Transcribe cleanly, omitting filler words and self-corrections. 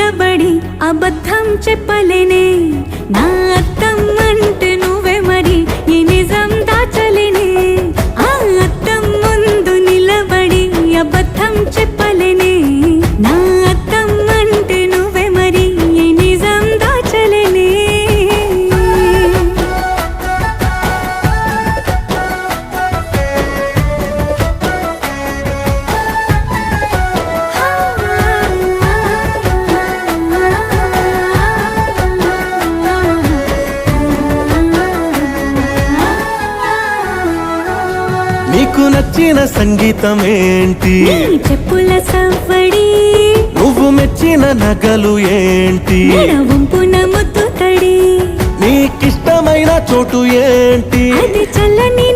నిలబడి అబద్ధం చెప్పలేనే నా అద్దం అంటే నువ్వే మరి ఈ నిజం దాచలేనే ఆ అద్దం ముందు నిలబడి అబద్ధం చెప్పలేనే నా అద్దం అంటే నువ్వే మరి ఈ నిజం దాచలేనే నీకు నచ్చిన సంగీతం ఏంటి నీ చెప్పుల సవ్వడి నువ్వు మెచ్చిన నగలు ఏంటి వంపున ముద్దు తడి నీకిష్టమైన చోటు ఏంటి అది చల్లని